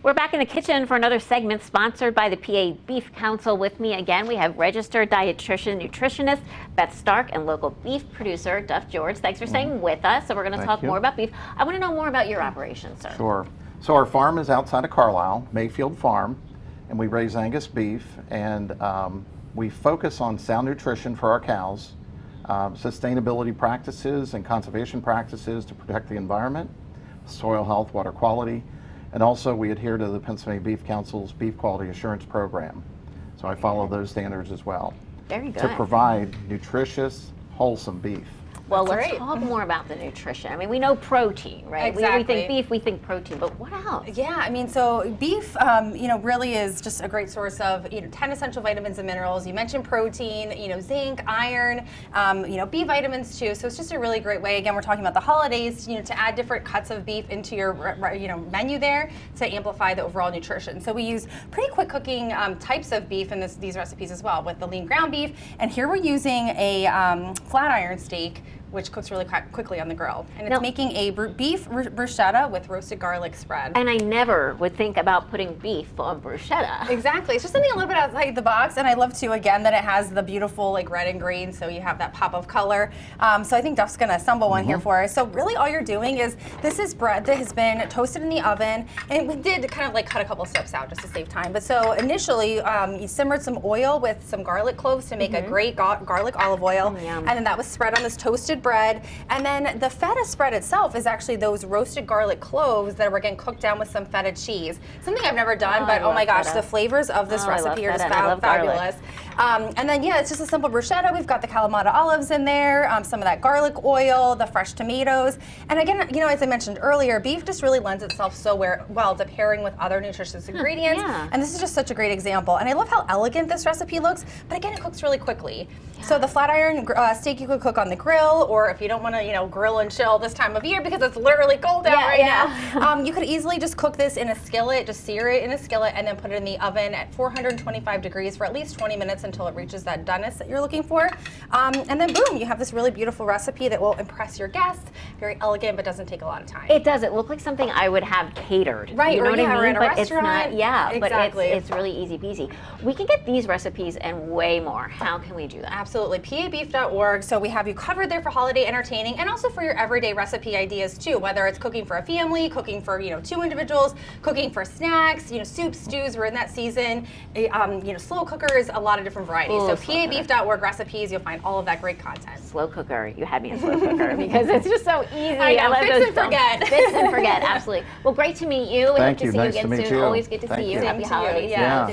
We're back in the kitchen for another segment sponsored by the PA Beef Council. With me again, we have registered dietitian nutritionist Beth Stark and local beef producer Duff George. Thanks for staying with us. So we're going to talk more about beef. I want to know more about your operation, sir. Sure. So our farm is outside of Carlisle, MAYFIELD Farm, and we raise Angus beef, and we focus on sound nutrition for our cows, sustainability practices and conservation practices to protect the environment, soil health, water quality, and also we adhere to the Pennsylvania Beef Council's Beef Quality Assurance Program. So I follow those standards as well. Very good. To provide nutritious, wholesome beef. Well, let's talk more about the nutrition. I mean, we know protein, right? Exactly. We think beef, we think protein, but what else? Yeah, I mean, so beef, really is just a great source of, 10 essential vitamins and minerals. You mentioned protein, zinc, iron, B vitamins too. So it's just a really great way. Again, we're talking about the holidays, to add different cuts of beef into your, menu there to amplify the overall nutrition. So we use pretty quick cooking types of beef in these recipes as well, with the lean ground beef. And here we're using a flat iron steak, which cooks really quickly on the grill. And it's making a beef bruschetta with roasted garlic spread. And I never would think about putting beef on bruschetta. Exactly. It's just something a little bit outside the box. And I love too, again, that it has the beautiful red and green, so you have that pop of color. So I think Duff's gonna assemble one here for us. So really all you're doing is, this is bread that has been toasted in the oven. And we did kind of cut a couple steps out just to save time. But so initially, you simmered some oil with some garlic cloves to make a great garlic olive oil. And then that was spread on this toasted bread, and then the feta spread itself is actually those roasted garlic cloves that were getting cooked down with some feta cheese. Something I've never done, but oh my gosh, the flavors of this recipe are just fabulous. And then it's just a simple bruschetta. We've got the Kalamata olives in there, some of that garlic oil, the fresh tomatoes, and again, as I mentioned earlier, beef just really lends itself so well to pairing with other nutritious ingredients. And this is just such a great example. And I love how elegant this recipe looks, but again, it cooks really quickly. So the flat iron steak you could cook on the grill, or if you don't want to, grill and chill this time of year because it's literally cold out right now, you could easily just cook this in a skillet, just sear it in a skillet, and then put it in the oven at 425 degrees for at least 20 minutes until it reaches that doneness that you're looking for. And then boom, you have this really beautiful recipe that will impress your guests. Very elegant, but doesn't take a lot of time. It doesn't look like something I would have catered. Right, you know what I mean? or at a but restaurant. It's not, exactly. But it's really easy peasy. We can get these recipes and way more. How can we do that? Absolutely, pabeef.org. So we have you covered there for holiday entertaining and also for your everyday recipe ideas too, whether it's cooking for a family, cooking for 2 individuals, cooking for snacks, soups, stews, we're in that season, slow cookers, a lot of different varieties. So pabeef.org recipes, you'll find all of that great content. Slow cooker, you had me in slow cooker because it's just so easy. I know, fix and forget. Fix and forget, absolutely. Well, great to meet you. Thank you. Hope to see Nice you to again meet soon. you. Always good to see you. Happy holidays. Yeah.